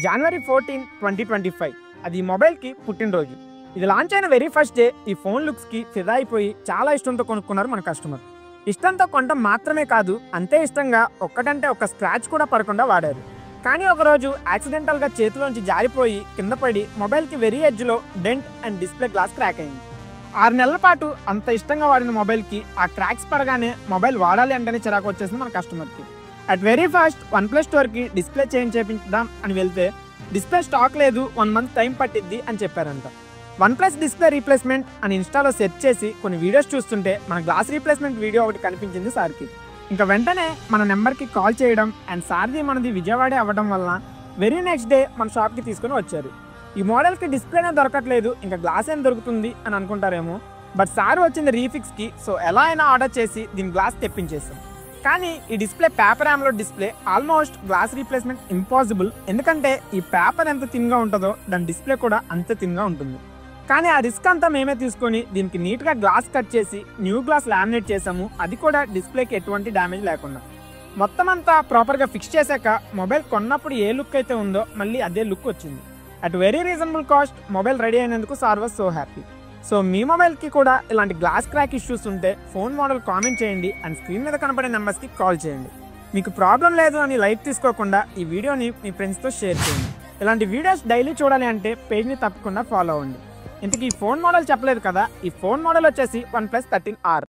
జనవరి 14, 2025 అది ఈ మొబైల్కి పుట్టినరోజు. ఇది లాంచ్ అయిన వెరీ ఫస్ట్ డే ఈ ఫోన్ లుక్స్కి ఫిదా అయిపోయి చాలా ఇష్టంతో కొనుక్కున్నారు మన కస్టమర్. ఇష్టంతో కొనడం మాత్రమే కాదు, అంతే ఇష్టంగా ఒక్కటంటే ఒక స్క్రాచ్ కూడా పడకుండా వాడారు. కానీ ఒకరోజు యాక్సిడెంటల్గా చేతిలోంచి జారిపోయి కింద పడి మొబైల్కి వెరీ ఎడ్జ్లో dent and display glass crack అయింది. 6 నెలల పాటు అంత ఇష్టంగా వాడిన మొబైల్కి ఆ క్రాక్స్ పడగానే మొబైల్ వాడాలి అంటేనే చిరాకు వచ్చేసింది మన కస్టమర్కి. అట్ వెరీ ఫాస్ట్ OnePlus స్టోర్కి డిస్ప్లే చేంజ్ చేయించుదాం అని వెళ్తే డిస్ప్లే స్టాక్ లేదు, 1 మంత్ టైం పట్టిద్ది అని చెప్పారంట. OnePlus డిస్ప్లే రీప్లేస్మెంట్ అని ఇన్స్టాలో సెర్చ్ చేసి కొన్ని వీడియోస్ చూస్తుంటే మన గ్లాస్ రీప్లేస్మెంట్ వీడియో ఒకటి కనిపించింది సార్కి. ఇంకా వెంటనే మన నెంబర్కి కాల్ చేయడం అండ్ సార్ది మనది విజయవాడే అవ్వడం వల్ల వెరీ నెక్స్ట్ డే మన షాప్కి తీసుకుని వచ్చారు. ఈ మోడల్కి డిస్ప్లేనే దొరకట్లేదు, ఇంకా గ్లాస్ ఏం దొరుకుతుంది అని అనుకుంటారేమో, బట్ సార్ వచ్చింది రీఫిక్స్కి. సో ఎలా అయినా ఆర్డర్ చేసి దీని గ్లాస్ తెప్పించేసాం. కానీ ఈ display paper ఆమ్లోడ్ display almost glass replacement impossible, ఎందుకంటే ఈ పేపర్ ఎంత థిన్గా ఉంటుందో దాని డిస్ప్లే కూడా అంతే థిన్గా ఉంటుంది. కానీ ఆ రిస్క్ అంతా మేమే తీసుకొని దీనికి నీట్గా గ్లాస్ కట్ చేసి న్యూ గ్లాస్ లామినేట్ చేసాము, అది కూడా డిస్ప్లేకి ఎటువంటి డ్యామేజ్ లేకుండా. మొత్తం అంతా ప్రాపర్గా ఫిక్స్ చేశాక మొబైల్ కొన్నప్పుడు ఏ లుక్ అయితే ఉందో మళ్ళీ అదే లుక్ వచ్చింది. At very reasonable cost mobile ready అయినందుకు sir was so happy. So మీ మొబైల్కి కూడా ఇలాంటి గ్లాస్ క్రాక్ ఇష్యూస్ ఉంటే ఫోన్ మోడల్ కామెంట్ చేయండి అండ్ స్క్రీన్ మీద కనపడే నెంబర్స్కి కాల్ చేయండి. మీకు ప్రాబ్లం లేదు అని లైట్ తీసుకోకుండా ఈ వీడియోని మీ ఫ్రెండ్స్తో షేర్ చేయండి. ఇలాంటి వీడియోస్ డైలీ చూడాలి అంటే పేజ్ని తప్పకుండా ఫాలో అవ్వండి. ఇంతకీ ఈ ఫోన్ మోడల్ చెప్పలేదు కదా, ఈ ఫోన్ మోడల్ వచ్చేసి OnePlus 13R.